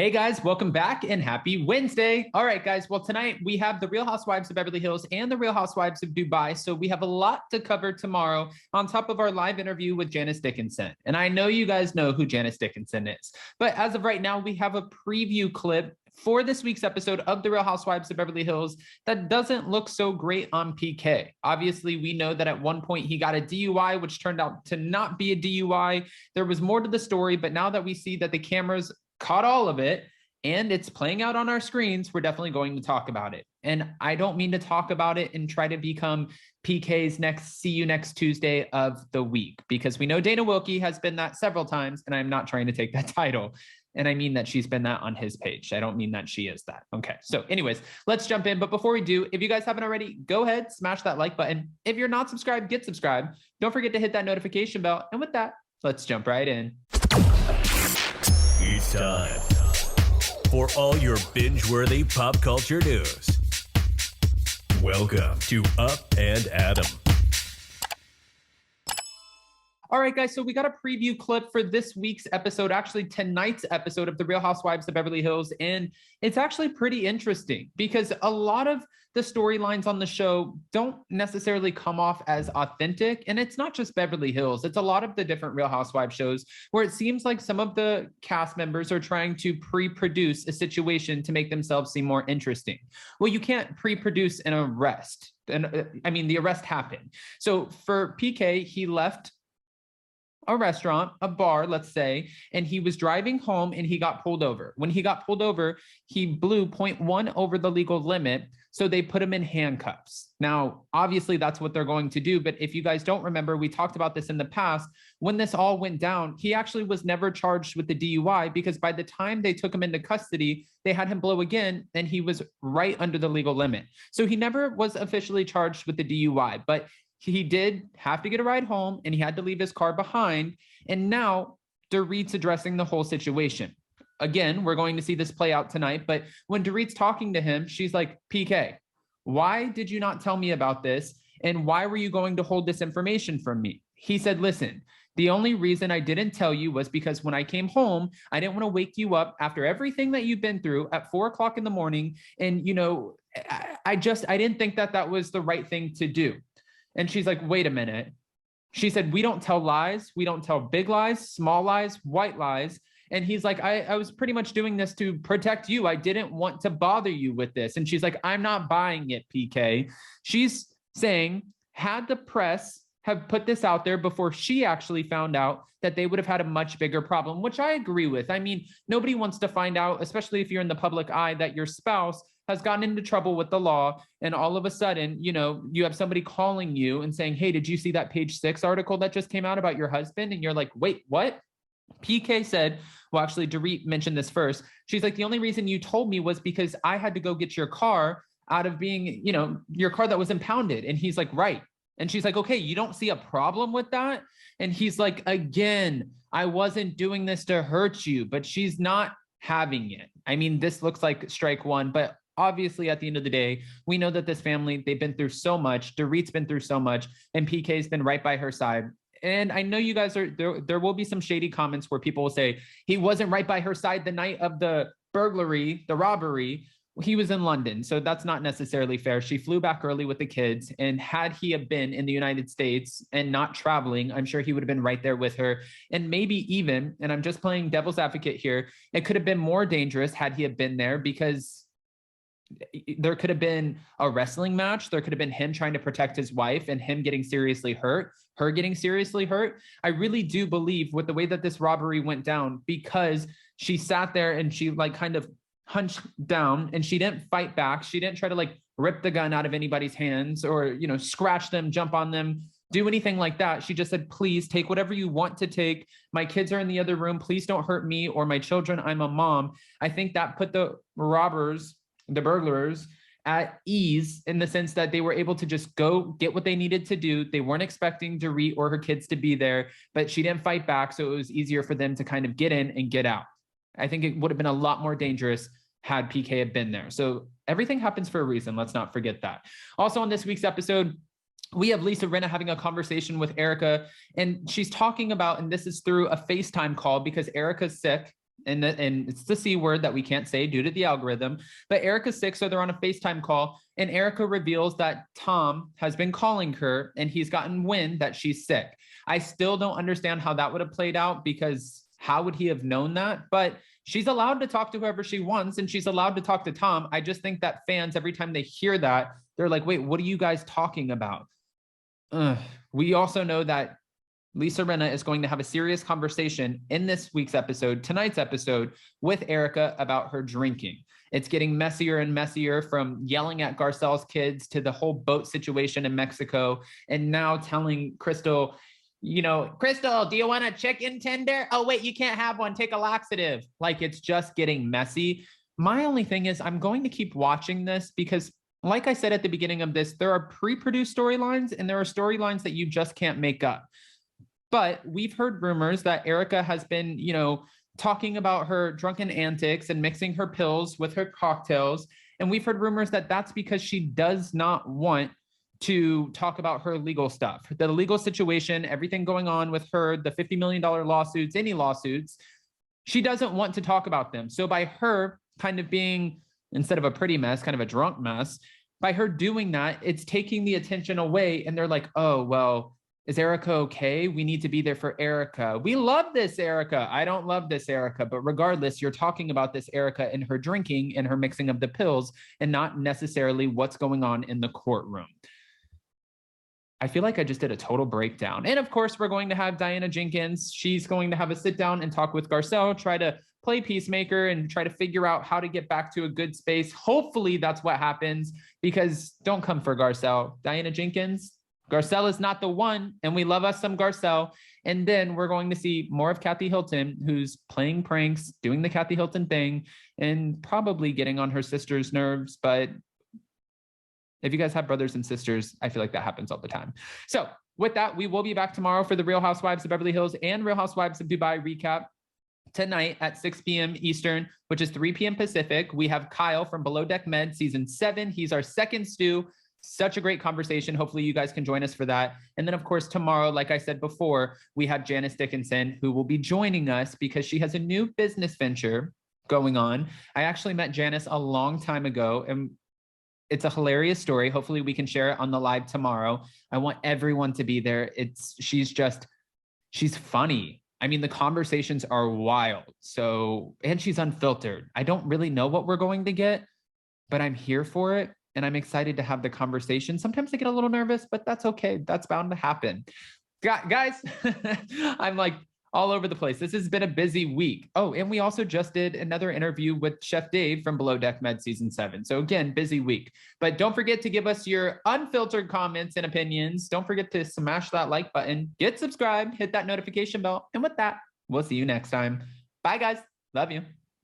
Hey guys, welcome back and happy Wednesday. All right, guys. Well, tonight we have the Real Housewives of Beverly Hills and the Real Housewives of Dubai. So we have a lot to cover tomorrow on top of our live interview with Janice Dickinson. And I know you guys know who Janice Dickinson is, but as of right now, we have a preview clip for this week's episode of the Real Housewives of Beverly Hills that doesn't look so great on PK. Obviously, we know that at one point he got a DUI, which turned out to not be a DUI. There was more to the story, but now that we see that the cameras caught all of it and it's playing out on our screens, we're definitely going to talk about it. And I don't mean to talk about it and try to become PK's next see you next Tuesday of the week, because we know Dana Wilkie has been that several times, and I'm not trying to take that title. And I mean that she's been that on his page. I don't mean that she is that. Okay. So anyways, let's jump in. But before we do, if you guys haven't already, go ahead, smash that like button. If you're not subscribed, get subscribed. Don't forget to hit that notification bell. And with that, let's jump right in. It's time for all your binge-worthy pop culture news. Welcome to Up and Adam. All right, guys, so we got a preview clip for this week's episode, actually tonight's episode of The Real Housewives of Beverly Hills. And it's actually pretty interesting because a lot of the storylines on the show don't necessarily come off as authentic. And it's not just Beverly Hills. It's a lot of the different Real Housewives shows where it seems like some of the cast members are trying to pre-produce a situation to make themselves seem more interesting. Well, you can't pre-produce an arrest. And I mean, the arrest happened. So for PK, he left a restaurant, a bar, let's say, and he was driving home and he got pulled over. When he got pulled over, he blew 0.1 over the legal limit. So they put him in handcuffs. Now, obviously that's what they're going to do. But if you guys don't remember, we talked about this in the past. When this all went down, he actually was never charged with the DUI because by the time they took him into custody, they had him blow again and he was right under the legal limit. So he never was officially charged with the DUI, but he did have to get a ride home and he had to leave his car behind. And now Dorit's addressing the whole situation. Again, we're going to see this play out tonight. But when Dorit's talking to him, she's like, PK, why did you not tell me about this? And why were you going to hold this information from me? He said, listen, the only reason I didn't tell you was because when I came home, I didn't want to wake you up after everything that you've been through at 4 o'clock in the morning. And, you know, I didn't think that that was the right thing to do. And she's like, wait a minute. She said, we don't tell lies. We don't tell big lies, small lies, white lies. And he's like, I was pretty much doing this to protect you. I didn't want to bother you with this. And she's like, I'm not buying it, PK. She's saying, had the press have put this out there before she actually found out, that they would have had a much bigger problem, which I agree with. I mean, nobody wants to find out, especially if you're in the public eye, that your spouse has gotten into trouble with the law. And all of a sudden, you know, you have somebody calling you and saying, hey, did you see that page 6 article that just came out about your husband? And you're like, wait, what? PK said, well, actually, Dorit mentioned this first. She's like, the only reason you told me was because I had to go get your car out of being, you know, your car that was impounded. And he's like, right. And she's like, okay, you don't see a problem with that? And he's like, again, I wasn't doing this to hurt you, but she's not having it. I mean, this looks like strike one, but obviously at the end of the day, we know that this family, they've been through so much. Dorit's been through so much, and PK's been right by her side. And I know you guys are, there will be some shady comments where people will say, he wasn't right by her side the night of the burglary, the robbery. He was in London, so that's not necessarily fair. She flew back early with the kids, and had he have been in the United States and not traveling, I'm sure he would have been right there with her. And maybe even, and I'm just playing devil's advocate here, it could have been more dangerous had he have been there, because there could have been a wrestling match. There could have been him trying to protect his wife and him getting seriously hurt, her getting seriously hurt. I really do believe with the way that this robbery went down, because she sat there and she like kind of hunched down and she didn't fight back. She didn't try to like rip the gun out of anybody's hands or, you know, scratch them, jump on them, do anything like that. She just said, please take whatever you want to take. My kids are in the other room. Please don't hurt me or my children. I'm a mom. I think that put the robbers, the burglars, at ease in the sense that they were able to just go get what they needed to do. They weren't expecting Dorit or her kids to be there, but she didn't fight back. So it was easier for them to kind of get in and get out. I think it would have been a lot more dangerous had PK had been there. So everything happens for a reason. Let's not forget that. Also on this week's episode, we have Lisa Rinna having a conversation with Erika, and she's talking about, and this is through a FaceTime call because Erika's sick. and it's the C word that we can't say due to the algorithm. But Erika's sick, so they're on a FaceTime call, and Erika reveals that Tom has been calling her and he's gotten wind that she's sick. I still don't understand how that would have played out, because how would he have known that? But she's allowed to talk to whoever she wants, and she's allowed to talk to Tom. I just think that fans, every time they hear that, they're like, wait, what are you guys talking about? We also know that Lisa Rinna is going to have a serious conversation in this week's episode, tonight's episode, with Erika about her drinking. It's getting messier and messier, from yelling at Garcelle's kids to the whole boat situation in Mexico, and now telling Crystal, Crystal, do you want a chicken tender? Oh, wait, you can't have one. Take a laxative. Like, it's just getting messy. My only thing is I'm going to keep watching this because, like I said at the beginning of this, there are pre-produced storylines and there are storylines that you just can't make up. But we've heard rumors that Erika has been, talking about her drunken antics and mixing her pills with her cocktails. And we've heard rumors that that's because she does not want to talk about her legal stuff, the legal situation, everything going on with her, the $50 million lawsuits, any lawsuits. She doesn't want to talk about them. So by her kind of being, instead of a pretty mess, kind of a drunk mess, by her doing that, it's taking the attention away. And they're like, oh, well, is Erika okay? We need to be there for Erika. We love this Erika. I don't love this Erika, but regardless, you're talking about this Erika and her drinking and her mixing of the pills, and not necessarily what's going on in the courtroom. I feel like I just did a total breakdown. And of course, we're going to have Diana Jenkins. She's going to have a sit down and talk with Garcelle, try to play peacemaker and try to figure out how to get back to a good space. Hopefully that's what happens, because don't come for Garcelle. Diana Jenkins, Garcelle is not the one, and we love us some Garcelle. And then we're going to see more of Kathy Hilton, who's playing pranks, doing the Kathy Hilton thing, and probably getting on her sister's nerves. But if you guys have brothers and sisters, I feel like that happens all the time. So with that, we will be back tomorrow for the Real Housewives of Beverly Hills and Real Housewives of Dubai recap. Tonight at 6 p.m. Eastern, which is 3 p.m. Pacific, we have Kyle from Below Deck Med season 7. He's our second stew. Such a great conversation. Hopefully you guys can join us for that. And then of course, tomorrow, like I said before, we have Janice Dickinson, who will be joining us because she has a new business venture going on. I actually met Janice a long time ago, and it's a hilarious story. Hopefully we can share it on the live tomorrow. I want everyone to be there. She's funny. I mean, the conversations are wild. So, and she's unfiltered. I don't really know what we're going to get, but I'm here for it. And I'm excited to have the conversation. Sometimes I get a little nervous, but that's okay. That's bound to happen. Guys, I'm like all over the place. This has been a busy week. Oh, and we also just did another interview with Chef Dave from Below Deck Med season 7. So again, busy week. But don't forget to give us your unfiltered comments and opinions. Don't forget to smash that like button, get subscribed, hit that notification bell. And with that, we'll see you next time. Bye, guys. Love you.